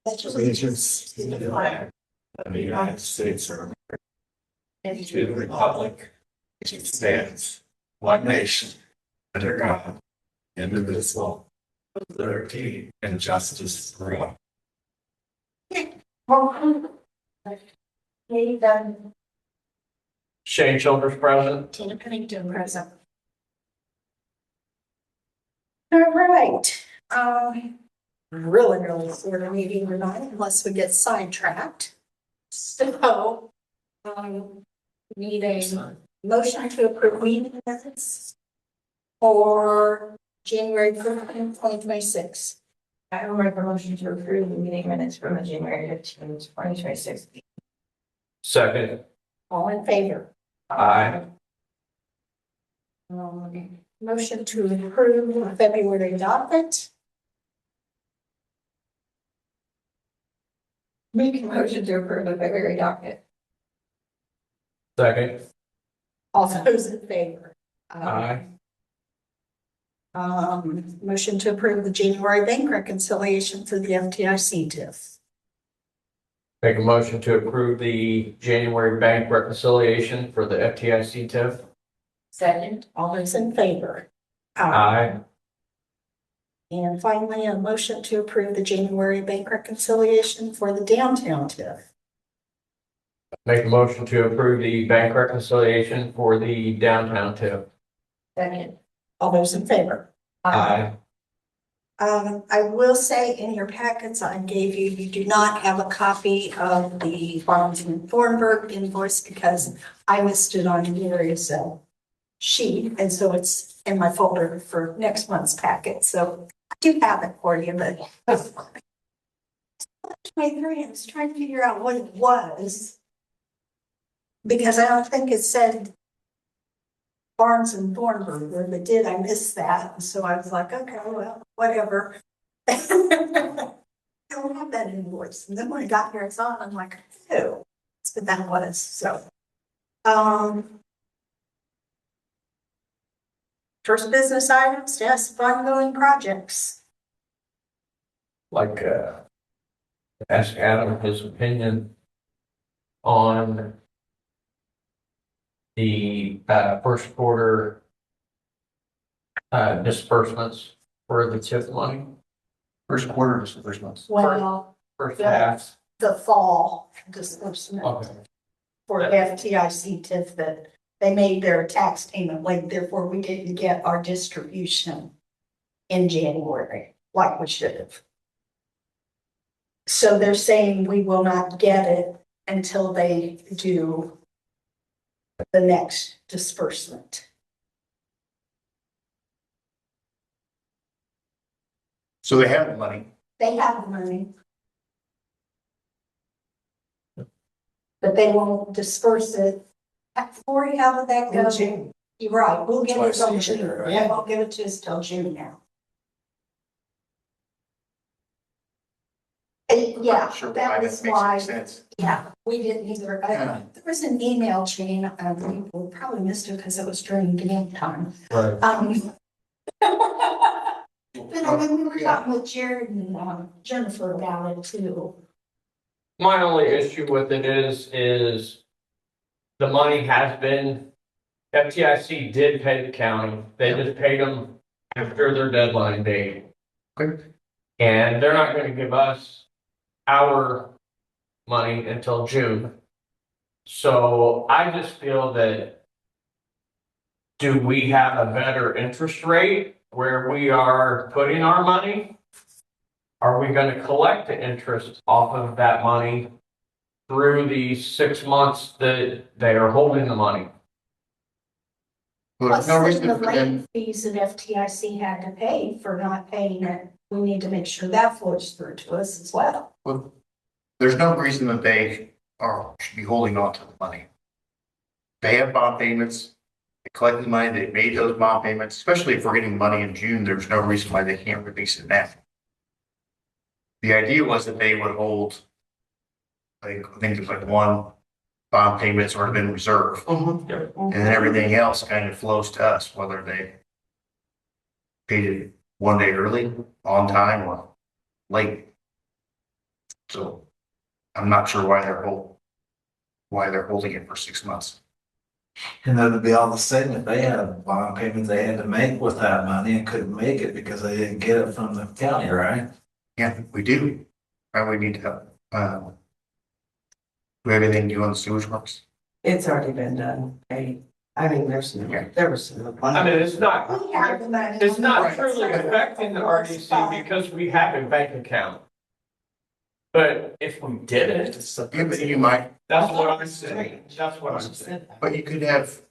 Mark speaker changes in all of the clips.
Speaker 1: Allegiance to the flag of the United States of America and to the republic which stands one nation under God, indivisible, with liberty and justice for all.
Speaker 2: Shane Childers present.
Speaker 3: Tina Pennington present. All right. Really sort of meeting tonight unless we get sidetracked. So, need a motion to approve meeting minutes for January 15th, 2026.
Speaker 4: I will make a motion to approve the meeting minutes from the January 15th, 2026.
Speaker 2: Second.
Speaker 3: All in favor?
Speaker 2: Aye.
Speaker 3: Motion to approve the February docket.
Speaker 4: Make a motion to approve the February docket.
Speaker 2: Second.
Speaker 3: All those in favor?
Speaker 2: Aye.
Speaker 3: Motion to approve the January bank reconciliation for the FDIC TIF.
Speaker 2: Make a motion to approve the January bank reconciliation for the FDIC TIF.
Speaker 4: Second.
Speaker 3: All those in favor?
Speaker 2: Aye.
Speaker 3: And finally, a motion to approve the January bank reconciliation for the downtown TIF.
Speaker 2: Make a motion to approve the bank reconciliation for the downtown TIF.
Speaker 4: Second.
Speaker 3: All those in favor?
Speaker 2: Aye.
Speaker 3: I will say in your packets I gave you, you do not have a copy of the Barnes and Thornburg invoice because I missed it on Gary's sheet. And so it's in my folder for next month's packet. So I do have it for you, but I was trying to figure out what it was. Because I don't think it said Barnes and Thornburg, or if it did, I missed that. So I was like, okay, well, whatever. I don't have that invoice. And then when I got here, I saw it, I'm like, oh, that's what that was. So, first business items, yes, ongoing projects.
Speaker 2: Like, ask Adam his opinion on the first quarter disbursements for the TIF money.
Speaker 1: First quarter disbursements.
Speaker 3: Well,
Speaker 2: First
Speaker 3: Yeah.
Speaker 2: half.
Speaker 3: the fall disbursement
Speaker 2: Okay.
Speaker 3: for FTIC TIF that they made their tax payment late, therefore we didn't get our distribution in January, like we should have. So they're saying we will not get it until they do the next disbursement.
Speaker 1: So they have the money.
Speaker 3: They have the money. But they won't disperse it. Lori, how did that go?
Speaker 1: June.
Speaker 3: You're right, we'll get it
Speaker 1: That's why I
Speaker 3: till
Speaker 1: said
Speaker 3: June.
Speaker 1: it, right?
Speaker 3: They won't give it to us till June now. Yeah,
Speaker 1: Sure,
Speaker 3: that was why,
Speaker 1: makes sense.
Speaker 3: yeah, we didn't either.
Speaker 1: Yeah.
Speaker 3: There was an email chain, we probably missed it because it was during game time.
Speaker 2: Right.
Speaker 3: But I mean, we were talking with Jared and Jennifer about it too.
Speaker 2: My only issue with it is the money has been, FTIC did pay the county. They just paid them after their deadline date.
Speaker 1: Okay.
Speaker 2: And they're not gonna give us our money until June. So I just feel that, do we have a better interest rate where we are putting our money? Are we gonna collect the interest off of that money through the 6 months that they are holding the money?
Speaker 1: Well, there's
Speaker 3: Plus,
Speaker 1: no reason
Speaker 3: the
Speaker 1: for them.
Speaker 3: late fees that FTIC had to pay for not paying it, we need to make sure that flows through to us as well.
Speaker 1: Well, there's no reason that they should be holding on to the money. They have bond payments. They collect the money. They made those bond payments, especially if we're getting money in June. There's no reason why they can't release it now. The idea was that they would hold, I think there's like 1
Speaker 5: bond payments already been reserved.
Speaker 2: Yep.
Speaker 5: And then everything else kind of flows to us, whether they paid it one day early, on time, or late. So I'm not sure why they're holding it for 6 months.
Speaker 1: And that'd be all the same if they had a bond payment they had to make with that money and couldn't make it because they didn't get it from the county, right?
Speaker 5: Yeah, we do. And we need to, do everything due on the sewage works.
Speaker 6: It's already been done. I mean, there was some.
Speaker 2: I mean, it's not,
Speaker 3: We have the money.
Speaker 2: it's not truly affecting the RDC because we have a bank account. But if we didn't,
Speaker 5: Yeah, but you might,
Speaker 2: that's what I'm saying. That's what I'm saying.
Speaker 5: but you could have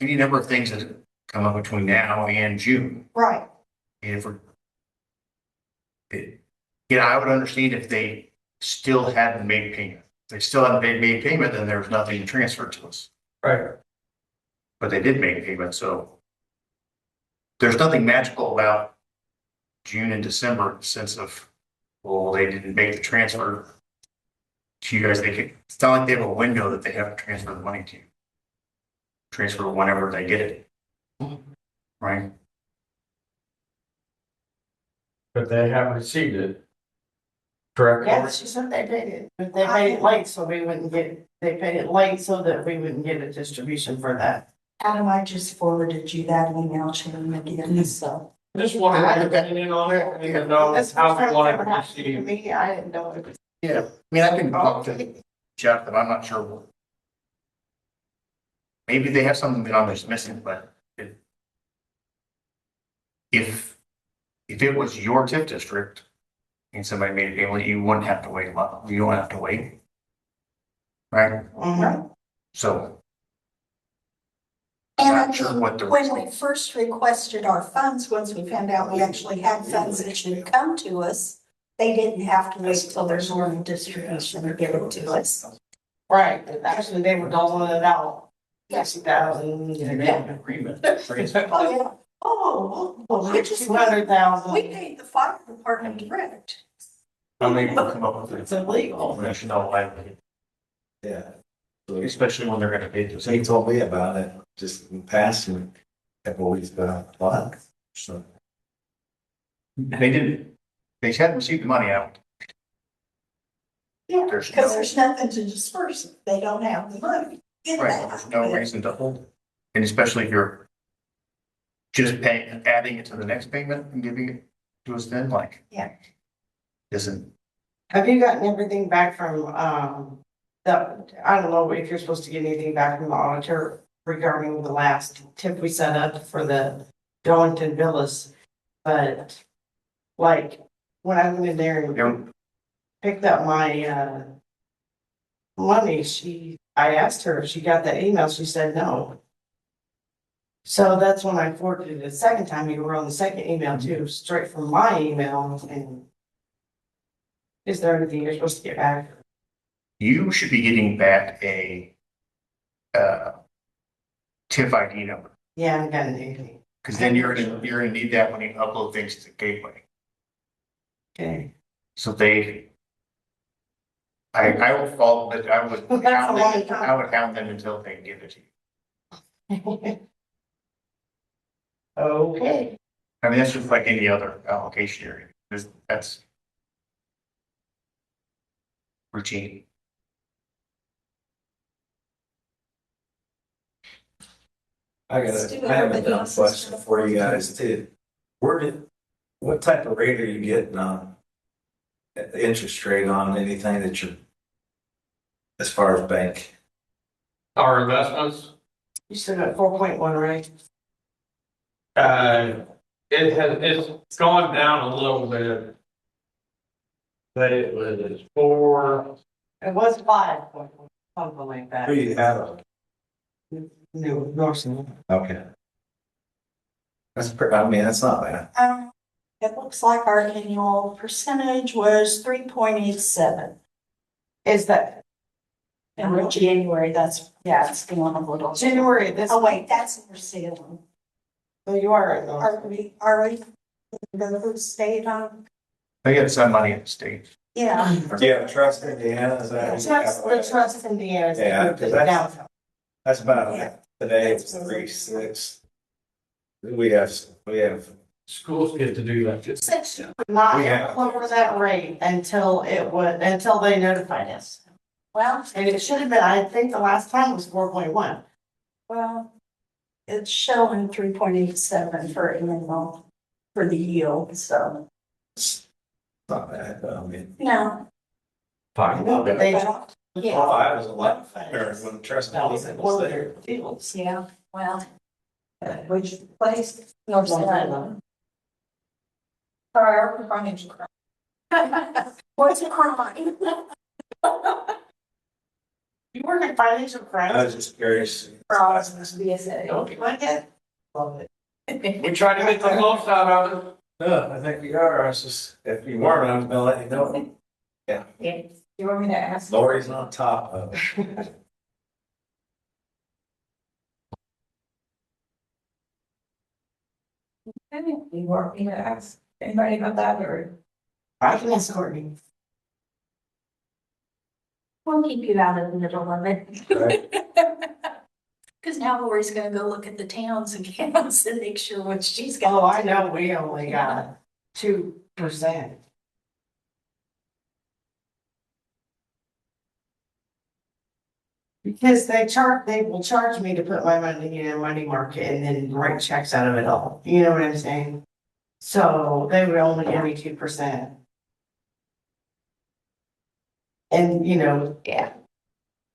Speaker 5: any number of things that come up between now and June.
Speaker 3: Right,
Speaker 5: And if we're, yeah, I would understand if they still hadn't made payment. If they still hadn't made payment, then there was nothing transferred to us.
Speaker 2: Right.
Speaker 5: But they did make payment, so there's nothing magical about June and December in the sense of, well, they didn't make the transfer to you guys. It's not like they have a window that they have to transfer the money to. Transfer whenever they get it. Right?
Speaker 2: But they have received it. Correct?
Speaker 6: Yeah, she said they paid it, but they paid it late, so we wouldn't get, they paid it late so that we wouldn't get a distribution for that.
Speaker 3: Adam, I just forwarded you that email chain again, so.
Speaker 2: Just wanted an opinion on it, and know
Speaker 6: That's
Speaker 2: how
Speaker 6: the
Speaker 2: we want to
Speaker 6: first time it happened to
Speaker 2: proceed.
Speaker 6: me. I didn't know it was.
Speaker 5: Yeah. I mean, I can talk to Jeff, but I'm not sure. Maybe they have something that I'm just missing, but if it was your TIF district and somebody made a payment, you wouldn't have to wait a lot. You don't have to wait. Right?
Speaker 6: Mhm.
Speaker 5: So.
Speaker 3: And
Speaker 5: Not sure what the
Speaker 3: when we first requested our funds, once we found out we actually had funds that should come to us, they didn't have to wait till there's normal distribution to give it to us.
Speaker 6: Right, actually, they were doling it out.
Speaker 3: Yes.
Speaker 6: 60,000.
Speaker 5: agreement.
Speaker 3: Oh, yeah. Oh, well, I just,
Speaker 6: 200,000.
Speaker 3: we paid the fire department direct.
Speaker 5: I mean, we'll come up with
Speaker 6: It's illegal.
Speaker 5: national liability,
Speaker 1: Yeah.
Speaker 5: especially when they're gonna pay this.
Speaker 1: He told me about it just in passing a couple weeks ago. Wow. So.
Speaker 5: They hadn't received the money out.
Speaker 3: Yeah,
Speaker 5: There's
Speaker 3: because
Speaker 5: no-
Speaker 3: there's nothing to disperse if they don't have the money. Get
Speaker 5: Right,
Speaker 3: that.
Speaker 5: there's no reason to hold it. And especially if you're just paying, adding it to the next payment and giving it to us then, like.
Speaker 3: Yeah.
Speaker 5: Isn't,
Speaker 6: Have you gotten everything back from, I don't know if you're supposed to get anything back from the auditor regarding the last tip we set up for the Darlington Villas. But like, when I went in there and
Speaker 5: you
Speaker 6: picked up my, money, I asked her if she got that email, she said no. So that's when I forwarded it the second time, you were on the second email too, straight from my email, and is there anything you're supposed to get back?
Speaker 5: you should be getting back a TIF ID number,
Speaker 6: Yeah, I haven't gotten anything.
Speaker 5: because then you're gonna need that when you upload things to the gateway.
Speaker 6: Okay.
Speaker 5: So I will follow, but I would.
Speaker 6: That's a long time.
Speaker 5: I would hound them until they give it to you.
Speaker 6: Okay.
Speaker 5: I mean, that's just like any other application area. That's routine.
Speaker 1: I have a dumb question for you guys too. What type of rate are you getting on the interest rate on anything that you're, as far as bank?
Speaker 2: Our investments,
Speaker 6: You still got 4.1, right?
Speaker 2: it's gone down a little bit. But it was 4,
Speaker 6: It was 5.1, something like that.
Speaker 1: Who you have?
Speaker 6: New Norson.
Speaker 1: Okay. I mean, that's not bad.
Speaker 3: It looks like our annual percentage was 3.87.
Speaker 6: Is that
Speaker 3: In January, it's going a little.
Speaker 6: January this?
Speaker 3: Oh, wait, that's for Salem.
Speaker 6: So you are in Norson.
Speaker 3: Are we the state on?
Speaker 5: They get some money in the state.
Speaker 3: Yeah,
Speaker 1: Do you have trust in Indiana? Is that?
Speaker 6: The trust Indiana.
Speaker 1: Yeah, 'cause that's about, today it's 3-6. We have,
Speaker 2: Schools get to do that.
Speaker 6: Six would not
Speaker 1: We have-
Speaker 6: lower that rate until they notified us.
Speaker 3: well,
Speaker 6: And it should have been, I think the last time was 4.1.
Speaker 3: well, it's showing 3.87 for annual for the yield, so.
Speaker 1: it's not bad, but I mean.
Speaker 3: No.
Speaker 2: Fine.
Speaker 6: No, but they.
Speaker 3: Yeah,
Speaker 1: Well, I was a lot better when trust.
Speaker 6: That was one of their fields.
Speaker 3: yeah, well,
Speaker 4: Which place?
Speaker 3: North
Speaker 6: Long time
Speaker 3: Carolina.
Speaker 6: ago.
Speaker 4: Our frontage.
Speaker 3: What's a crime?
Speaker 6: You work in financial
Speaker 1: I
Speaker 6: crime?
Speaker 1: was just curious.
Speaker 4: BSA.
Speaker 6: Don't you like it? Love it.
Speaker 2: We try to get the most out of it.
Speaker 1: No, I think we are. I was just, if you weren't, I was gonna let you know.
Speaker 4: You want me to ask?
Speaker 1: Lori's on top of it.
Speaker 4: You want me to ask anybody about that or?
Speaker 6: I can ask Courtney.
Speaker 3: We'll keep you out of the middle of it.
Speaker 1: Right.
Speaker 3: Cause now Lori's gonna go look at the towns and counties and make sure what she's got.
Speaker 6: Oh, I know, we only got 2%. Because they will charge me to put my money in a money market and then write checks out of it all. You know what I'm saying? So they would only give me 2%. And,
Speaker 3: Yeah.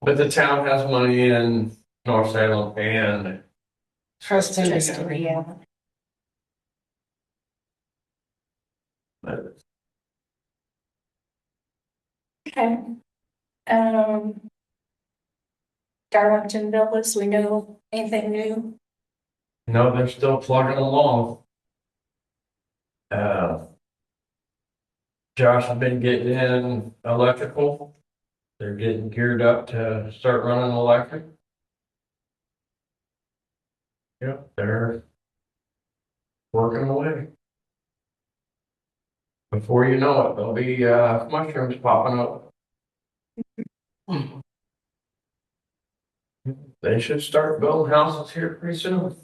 Speaker 2: But the town has money in North Salem and
Speaker 6: trust in
Speaker 3: Just,
Speaker 6: me.
Speaker 3: yeah. Okay. Darlington Villas, we know anything new?
Speaker 2: no, they're still plugging along. Josh has been getting in electrical. They're getting geared up to start running electric. Yep, they're working away. Before you know it, there'll be mushrooms popping up. They should start building houses here pretty soon.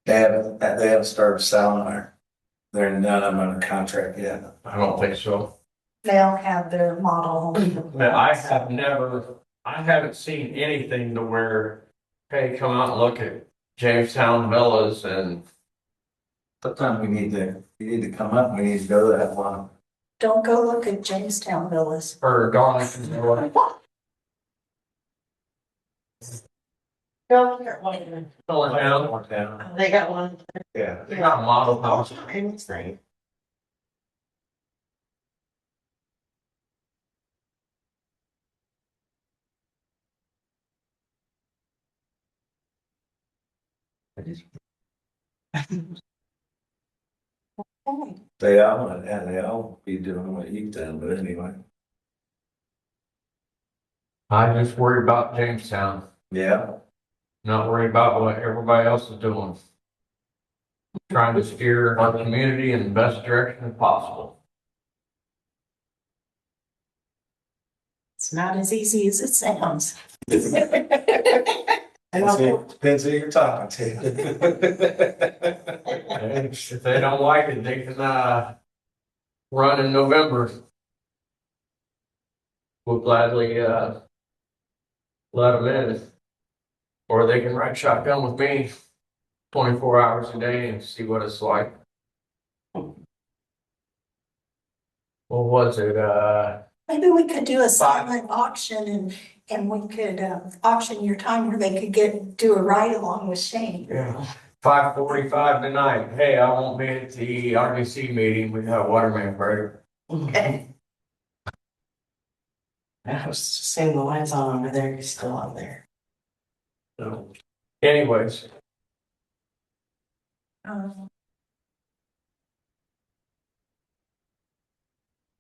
Speaker 1: They haven't started selling they're none of them under contract yet.
Speaker 2: I don't think so.
Speaker 3: They'll have their model home.
Speaker 2: Man, I haven't seen anything to where, hey, come out and look at Jamestown Villas and
Speaker 1: Sometimes you need to come up, we need to go to that one.
Speaker 3: Don't go look at Jamestown Villas.
Speaker 2: or Darlington Villas.
Speaker 6: Go look at one.
Speaker 2: Town.
Speaker 6: They got one.
Speaker 1: Yeah.
Speaker 2: They got model houses.
Speaker 6: It's nice.
Speaker 3: Okay.
Speaker 1: They all be doing what you've done, but anyway.
Speaker 2: I just worry about Jamestown,
Speaker 1: Yeah.
Speaker 2: not worried about what everybody else is doing. Trying to steer our community in the best direction possible.
Speaker 3: It's not as easy as it sounds.
Speaker 1: Depends who you're talking to.
Speaker 2: And if they don't like it, they can run in November. We'll gladly let them in. Or they can ride shotgun with me 24 hours a day and see what it's like. What was it?
Speaker 3: Maybe we could do a silent auction and we could auction your time where they could do a ride along with Shane.
Speaker 2: Yeah. 5:45 tonight. Hey, I won't be at the RDC meeting. We have a water main break.
Speaker 3: Okay.
Speaker 6: I was just saying the lights on over there, he's still on there.
Speaker 2: So, anyways,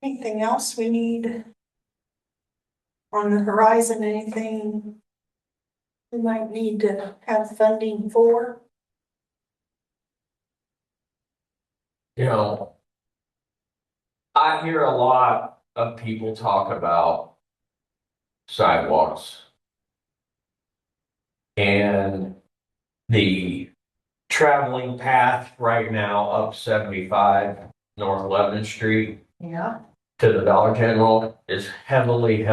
Speaker 3: Anything else we need on the horizon? Anything we might need to have funding for?
Speaker 2: you know, I hear a lot of people talk about sidewalks. And the traveling path right now up 75 North 11th Street
Speaker 3: Yeah.
Speaker 2: to the Dollar General is heavily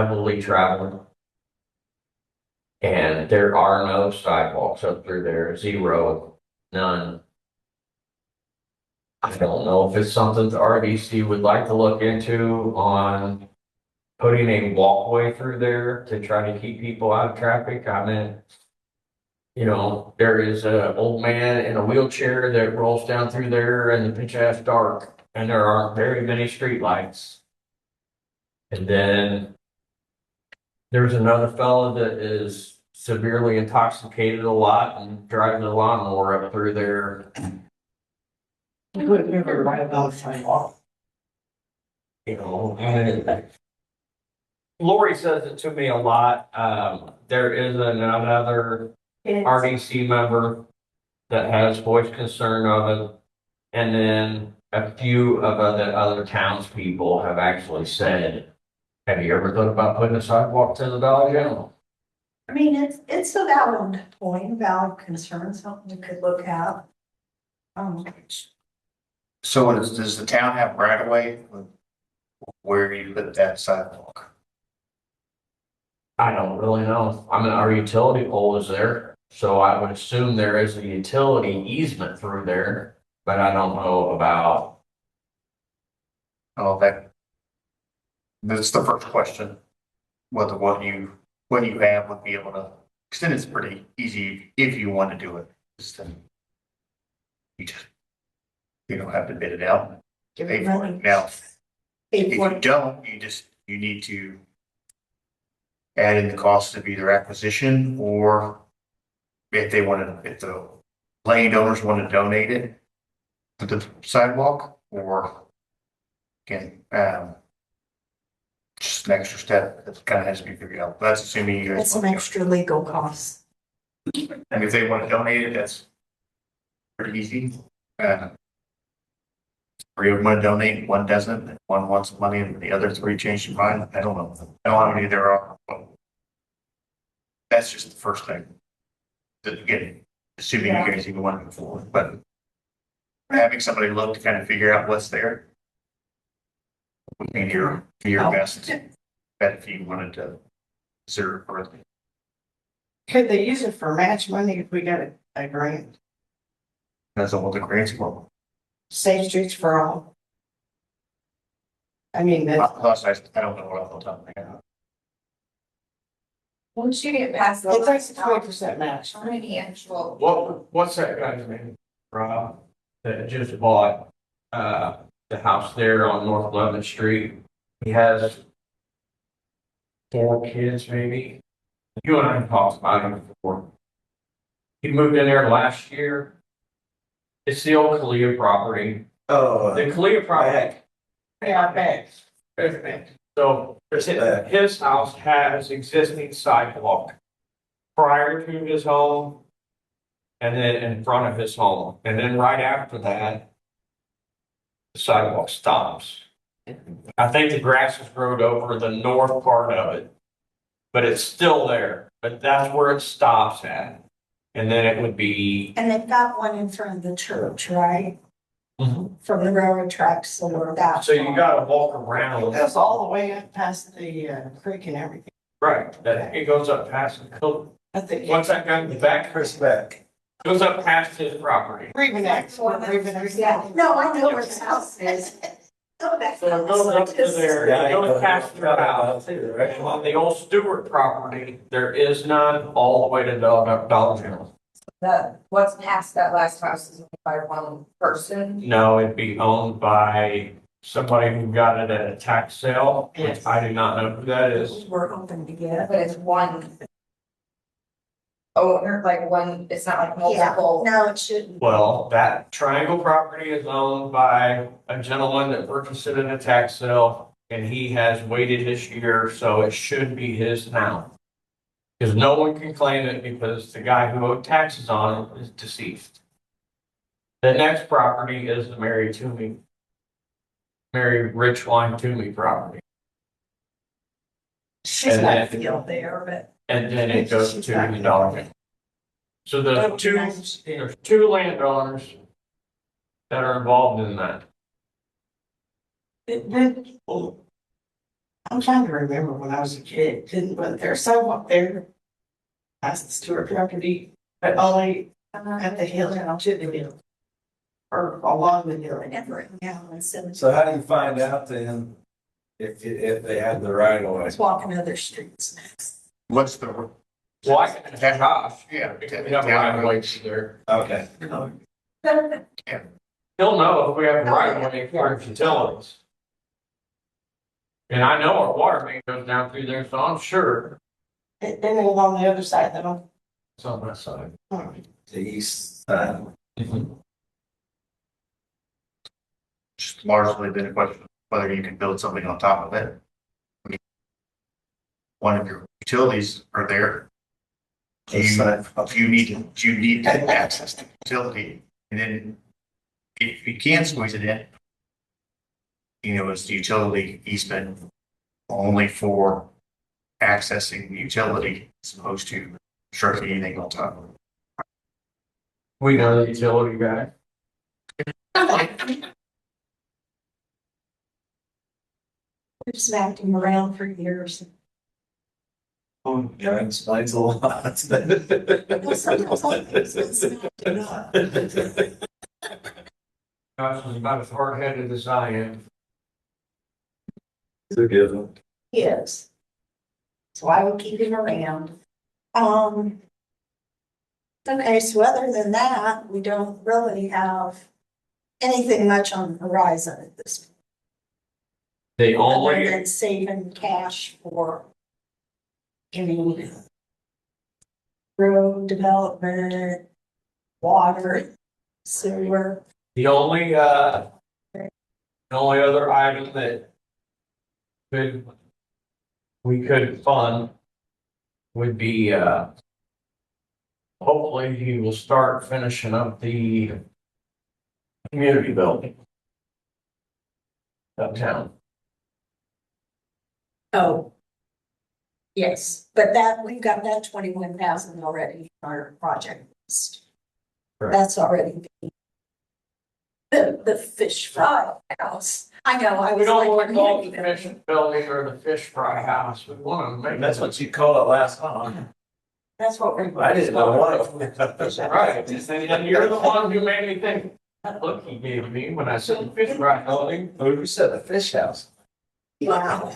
Speaker 2: traveled. And there are no sidewalks up through there, zero, none. I don't know if it's something the RDC would like to look into on putting a walkway through there to try to keep people out of traffic. I mean, you know, there is an old man in a wheelchair that rolls down through there in the pitch ass dark, and there aren't very many streetlights. And then there's another fella that is severely intoxicated a lot and driving a lawnmower up through there.
Speaker 6: You would never write about the sidewalk.
Speaker 2: You know, and Lori says it to me a lot. There is another RDC member that has voiced concern of it. And then a few of the other townspeople have actually said, have you ever thought about putting a sidewalk to the Dollar General?
Speaker 3: I mean, it's a valid point, valid concern, something we could look at.
Speaker 5: So does the town have right of way where you put that sidewalk?
Speaker 2: I don't really know. I mean, our utility pole is there, so I would assume there is a utility easement through there, but I don't know about.
Speaker 5: Oh, that's the first question. Whether what you have would be able to, because then it's pretty easy if you want to do it. Just then you don't have to bid it out.
Speaker 3: Give
Speaker 5: Pay
Speaker 3: it
Speaker 5: for
Speaker 3: money.
Speaker 5: it. Now,
Speaker 3: Pay
Speaker 5: if
Speaker 3: for
Speaker 5: you
Speaker 3: it.
Speaker 5: don't, you need to add in the cost of either acquisition or if the landowners want to donate it to the sidewalk or just an extra step that kind of has to be figured out. That's assuming you guys.
Speaker 3: It's some extra legal costs.
Speaker 5: And if they want to donate it, that's pretty easy. Three of them want to donate, one doesn't, and one wants money and the other three change their mind. I don't know. I don't know how many there are. But that's just the first thing. That again, assuming you guys even want to move forward, but having somebody look to kind of figure out what's there would be your best bet if you wanted to consider it further.
Speaker 6: Could they use it for match money if we got a grant?
Speaker 5: That's all the grants for.
Speaker 6: Safe Streets for All. I mean, that's.
Speaker 5: Plus, I don't know what off the top of my head.
Speaker 4: Once you get past the.
Speaker 6: It's like 20% match.
Speaker 4: How many actual?
Speaker 2: What's that guy's name? Rob, that just bought, the house there on North 11th Street. He has 4 kids, maybe. You and I have talked about him before. He moved in there last year. It's the old Kalia property.
Speaker 1: Oh,
Speaker 2: The Kalia property.
Speaker 6: Yeah, bags.
Speaker 2: So his house has existing sidewalk prior to his home and then in front of his home. And then right after that, the sidewalk stops. I think the grass has grown over the north part of it, but it's still there. But that's where it stops at. And then it would be.
Speaker 3: And they've got one in front of the church, right?
Speaker 2: Mhm.
Speaker 3: From the railroad tracks or that.
Speaker 2: So you gotta walk around.
Speaker 6: It goes all the way up past the creek and everything.
Speaker 2: Right, that it goes up past the,
Speaker 6: I think.
Speaker 2: what's that guy in the back?
Speaker 1: Chris Beck.
Speaker 2: Goes up past his property.
Speaker 3: Yeah, no, I know where his house is. Oh, that's.
Speaker 2: So it goes up to there,
Speaker 1: Yeah,
Speaker 2: it
Speaker 1: I know
Speaker 2: goes past their house.
Speaker 1: too, right?
Speaker 2: And on the old Stewart property, there is none all the way to Dollar General.
Speaker 4: What's past that last house is owned by one person.
Speaker 2: No, it'd be owned by somebody who got it at a tax sale, which
Speaker 6: Yes.
Speaker 2: I do not know who that is.
Speaker 3: We're hoping to get.
Speaker 4: But it's one owner, like one, it's not like
Speaker 3: Yeah,
Speaker 4: multiple.
Speaker 3: no, it shouldn't.
Speaker 2: Well, that triangle property is owned by a gentleman that purchased it at a tax sale, and he has waited this year, so it should be his now. Because no one can claim it because the guy who owed taxes on it is deceased. The next property is the Mary Toomey Mary Rich Line Toomey property.
Speaker 3: She's
Speaker 2: And
Speaker 3: got
Speaker 2: then-
Speaker 3: a field there, but.
Speaker 2: And then it goes to the Dollar. So
Speaker 3: That
Speaker 2: the
Speaker 3: would be
Speaker 2: two,
Speaker 3: nice.
Speaker 2: there's two landowners that are involved in that.
Speaker 6: I'm trying to remember when I was a kid, but there's some up there. Past the Stewart property, but only at the hill, down to the hill. Or along the hill.
Speaker 3: Whatever, yeah, instead
Speaker 1: So how do you find out then if they have the right of way?
Speaker 3: of walking other streets.
Speaker 5: What's the,
Speaker 2: Well, I can ask Josh.
Speaker 5: yeah.
Speaker 2: We have a right of way there.
Speaker 1: Okay.
Speaker 2: He'll know if we have a right of way for utilities. And I know our water main goes down through there, so I'm sure
Speaker 6: And then on the other side, though.
Speaker 2: it's on that side.
Speaker 1: The east side.
Speaker 5: Just largely been a question of whether you can build something on top of it. One of your utilities are there. You need to access the utility, and then if you can squeeze it in, it's the utility easement only for accessing the utility as opposed to constructing anything on top of it.
Speaker 2: We know the utility guy.
Speaker 3: We've smacked him around for years.
Speaker 1: Oh, yeah, it explains a lot.
Speaker 3: Well, sometimes I think it's not enough.
Speaker 2: Josh is about as hard-headed as I am.
Speaker 1: It's a good one.
Speaker 3: Yes. So I would keep him around. Okay, so other than that, we don't really have anything much on the horizon at this point.
Speaker 2: The
Speaker 3: Other
Speaker 2: only,
Speaker 3: than saving cash for any road development, water, sewer.
Speaker 2: the only other item that we could fund would be, hopefully he will start finishing up the community building uptown.
Speaker 3: Oh. Yes, but that, we've got that 21,000 already in our project list.
Speaker 2: Correct.
Speaker 3: That's already. The fish fry house. I know, I
Speaker 2: We
Speaker 3: was
Speaker 2: don't want
Speaker 3: like.
Speaker 2: to call it the commission building or the fish fry house. We want to make.
Speaker 1: That's what you call it last time.
Speaker 3: That's what we're.
Speaker 1: I didn't know what.
Speaker 2: Right, and you're the one who made me think, that look he gave me when I said the fish fry building.
Speaker 1: Oh, you said the fish house.
Speaker 3: Wow.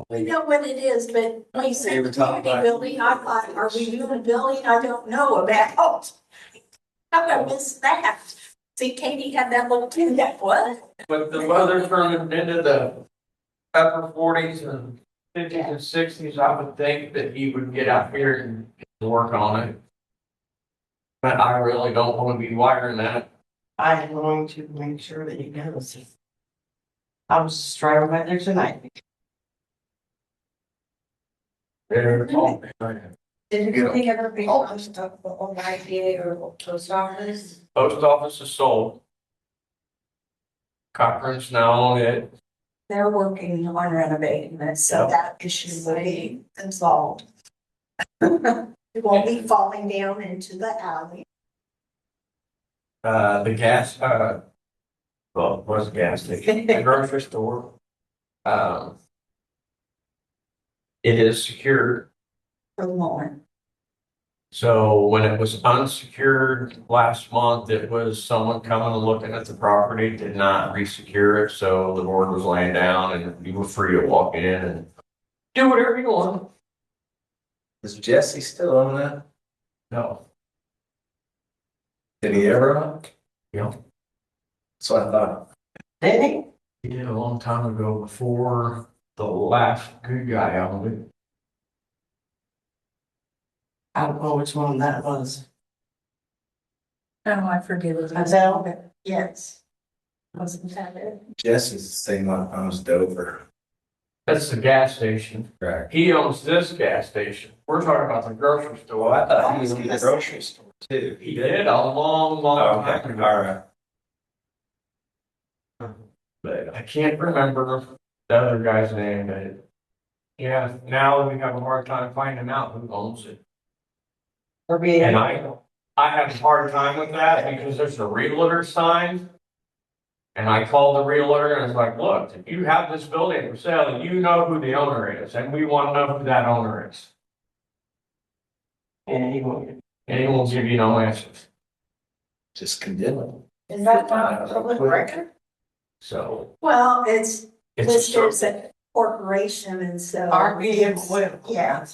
Speaker 3: We know what it is, but when you say
Speaker 1: You were talking
Speaker 3: community
Speaker 1: about-
Speaker 3: building, I thought, are we doing a building I don't know about? How I missed that? See, Katie had that little kid, that what?
Speaker 2: With the weather turning into the upper 40s and 50s and 60s, I would think that he would get out here and work on it. But I really don't want to be wiring that.
Speaker 6: I'm going to make sure that he knows. I was just driving by there tonight.
Speaker 2: There,
Speaker 4: Did anything ever be launched up on IPA or post office?
Speaker 2: Post office is sold. Cochran's now on it.
Speaker 3: They're working on renovating it, so that issue will be resolved. It won't be falling down into the alley.
Speaker 2: The gas, well, it was a gas station, the grocery store. It is secured.
Speaker 3: For the moment.
Speaker 2: So when it was unsecured last month, it was someone coming and looking at the property, did not resecure it, so the board was laying down and you were free to walk in and do whatever you want.
Speaker 1: Is Jesse still on that?
Speaker 2: No,
Speaker 1: Did he ever?
Speaker 2: Yeah.
Speaker 1: That's what I thought.
Speaker 6: Didn't he?
Speaker 2: he did a long time ago before the last good guy owned it.
Speaker 6: I don't know which one that was.
Speaker 3: Oh, I forget it.
Speaker 6: Adele?
Speaker 3: Yes. Wasn't that it?
Speaker 1: Jesse's the same one owns Dover.
Speaker 2: That's the gas station.
Speaker 1: Right.
Speaker 2: He owns this gas station. We're talking about the grocery store.
Speaker 1: Well, I thought he was in the grocery store too.
Speaker 2: He did a long, long time
Speaker 1: Okay,
Speaker 2: ago.
Speaker 1: all right.
Speaker 2: But I can't remember the other guy's name, but yeah, now we have a hard time finding out who owns it.
Speaker 6: Or be,
Speaker 2: And I have a hard time with that because there's a realtor sign. And I called the realtor and I was like, look, if you have this building for sale, you know who the owner is, and we want to know who that owner is. And he won't give you no answers.
Speaker 1: Just condemn it.
Speaker 4: Is that not a public record?
Speaker 2: So
Speaker 3: Well, it's
Speaker 2: it's
Speaker 3: listed
Speaker 2: a
Speaker 3: as a corporation and so.
Speaker 6: RDC.
Speaker 3: Yeah,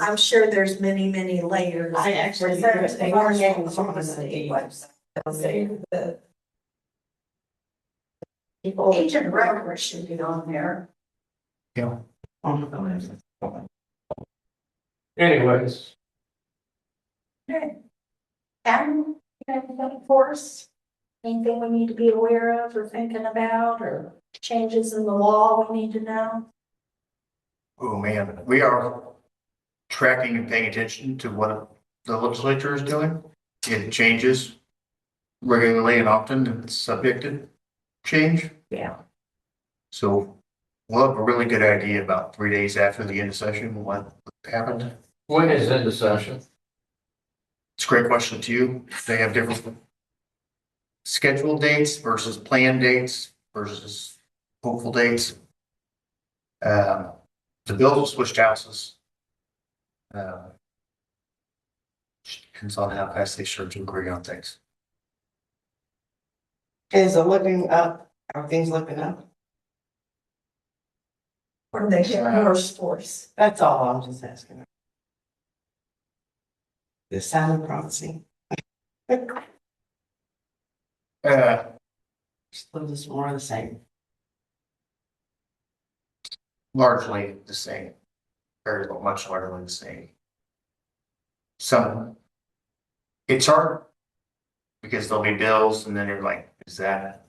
Speaker 3: I'm sure there's many, many layers.
Speaker 6: I actually,
Speaker 3: There's
Speaker 6: they are named some of the website.
Speaker 3: Say the agent record should be on there.
Speaker 5: Yeah.
Speaker 2: anyways,
Speaker 3: Okay. Adam, you have anything for us? Anything we need to be aware of or thinking about or changes in the law we need to know?
Speaker 5: Oh, man, we are tracking and paying attention to what the legislature is doing. It changes regularly and often, and it's subject to change.
Speaker 3: Yeah.
Speaker 5: So we'll have a really good idea about 3 days after the end of session, what happened.
Speaker 2: when is in the session?
Speaker 5: It's a great question too. They have different scheduled dates versus planned dates versus hopeful dates. The bills will switch houses. Depends on how fast they start to agree on things.
Speaker 6: Is it looking up? Are things looking up?
Speaker 3: Or they get more sports.
Speaker 6: That's all I'm just asking. This sounded promising. Still just more of the same.
Speaker 5: Largely the same, very much largely the same. Some, it's hard because there'll be bills and then you're like, is that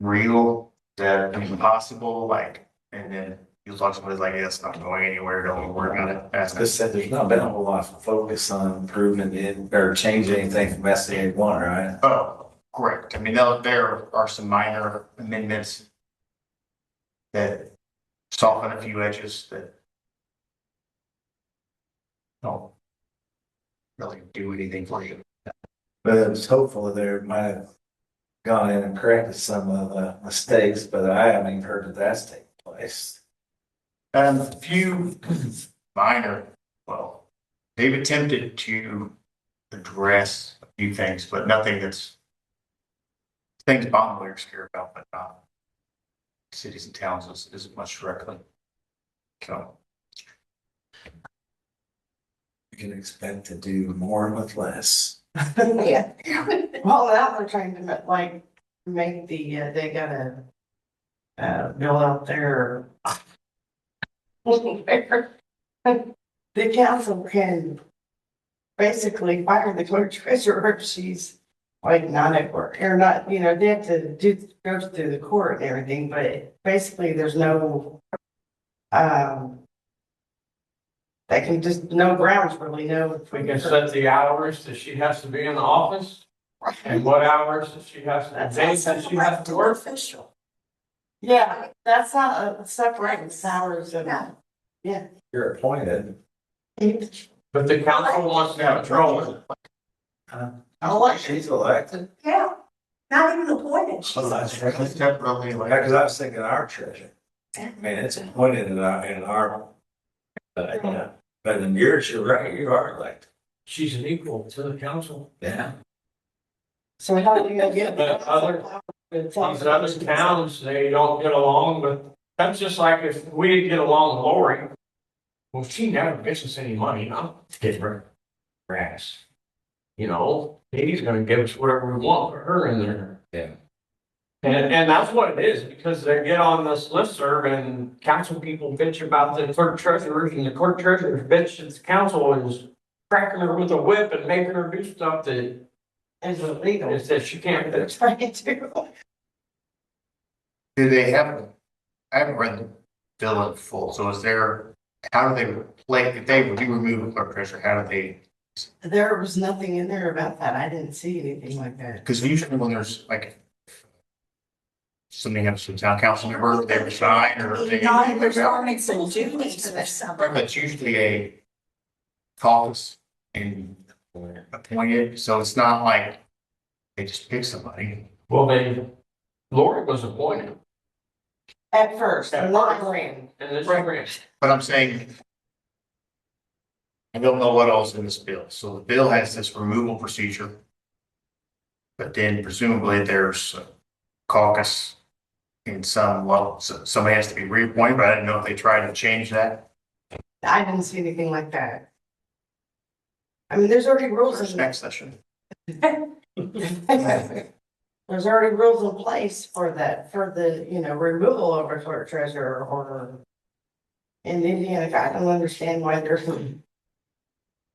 Speaker 5: real? Is that impossible? Like, and then you'll talk to somebody like, yeah, it's not going anywhere, don't worry about it. That's
Speaker 1: Just said there's not been a whole lot of focus on improvement in, or changing anything from SCA one, right?
Speaker 5: Oh, correct. I mean, there are some minor amendments that soften a few edges that don't really do anything for you.
Speaker 1: But it was hopeful that there might have gone in and corrected some of the mistakes, but I haven't even heard that that's taken place.
Speaker 5: A few minor, well, they've attempted to address a few things, but nothing that's things bond lawyers care about, but not cities and towns as much directly. So
Speaker 1: You can expect to do more with less.
Speaker 3: Yeah.
Speaker 6: Well, now they're trying to like make the, they gotta bill out their. The council can basically fire the clerk treasurer if she's like not at work or not, you know, they have to go through the court and everything, but basically there's no, they can just, no grounds really, no.
Speaker 2: We can set the hours that she has to be in the office and what hours that she has to,
Speaker 3: That's
Speaker 2: days that she has to work.
Speaker 3: official.
Speaker 6: Yeah, that's not a separate salaries of,
Speaker 3: Yeah.
Speaker 6: yeah.
Speaker 1: You're appointed.
Speaker 2: But the council wants to control it.
Speaker 1: She's elected.
Speaker 3: Yeah, not even appointed.
Speaker 1: Oh, that's right.
Speaker 5: temporarily,
Speaker 1: Yeah, cause I was thinking our treasure. I mean, it's appointed in our, but in yours, you're right, you are elected.
Speaker 2: She's an equal to the council.
Speaker 1: Yeah.
Speaker 6: So how are you gonna get?
Speaker 2: But these other towns, they don't get along, but that's just like if we didn't get along with Lori. Well, she never gets us any money, I'll give her grass. You know, he's gonna give us whatever we want for her in there.
Speaker 1: Yeah.
Speaker 2: And that's what it is, because they get on this listserv and council people bitch about the clerk treasurers, and the clerk treasurers bitch at the council is cracking her with a whip and making her do stuff that
Speaker 6: Is illegal.
Speaker 2: is that she can't do.
Speaker 6: Trying to.
Speaker 5: do they have, I haven't read the bill in full, so is there, how do they play, if they do remove a clerk treasurer, how do they?
Speaker 6: There was nothing in there about that. I didn't see anything like that.
Speaker 5: Because usually when there's like something happens to the town council member, they resign or they.
Speaker 3: Non-performance and duties or something.
Speaker 5: But it's usually a caucus and appointed, so it's not like they just pick somebody.
Speaker 2: Well, then Lori was appointed
Speaker 6: At first, and not ran.
Speaker 2: and this
Speaker 5: Right.
Speaker 2: ran.
Speaker 5: But I'm saying, I don't know what else in this bill. So the bill has this removal procedure. But then presumably there's a caucus in some, well, somebody has to be reappointed, but I didn't know if they tried to change that.
Speaker 6: I didn't see anything like that. I mean, there's already rules
Speaker 5: First
Speaker 6: in
Speaker 5: next session.
Speaker 6: There's already rules in place for that, for the, removal of a clerk treasurer or in Indiana, I don't understand why they're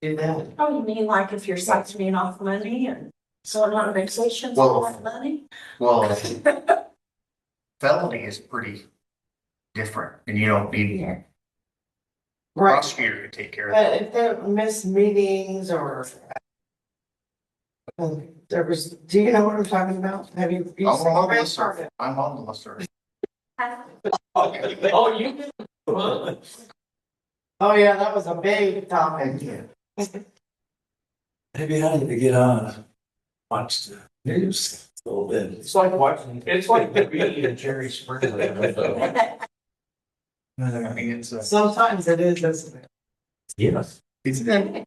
Speaker 6: do that.
Speaker 3: Oh, you mean like if your site's being off money and so on annexations
Speaker 5: Well-
Speaker 3: off money?
Speaker 5: Well, felony is pretty different and you don't need a
Speaker 6: Right,
Speaker 5: prosecutor to take care of it.
Speaker 6: but if they miss meetings or there was, do you know what I'm talking about? Have you?
Speaker 5: I'm on the listserv. I'm on the listserv.
Speaker 2: Oh, you did.
Speaker 6: Oh, yeah, that was a big topic.
Speaker 1: Maybe I need to get on, watch the news a little bit.
Speaker 2: It's like watching, it's like the beat of Jerry Springer.
Speaker 5: I mean, it's a.
Speaker 6: Sometimes it is, isn't it?
Speaker 2: Yes.
Speaker 5: It's then.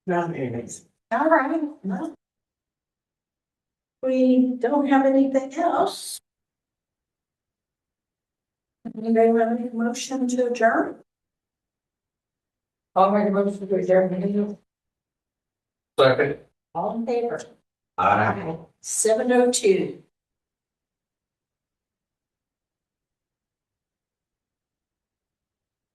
Speaker 6: Not anyways.
Speaker 3: All right, well. We don't have anything else. Anybody want to make a motion to adjourn?
Speaker 4: I'll make a motion to adjourn.
Speaker 2: Second.
Speaker 3: All in favor?
Speaker 2: Aye.
Speaker 3: 7:02.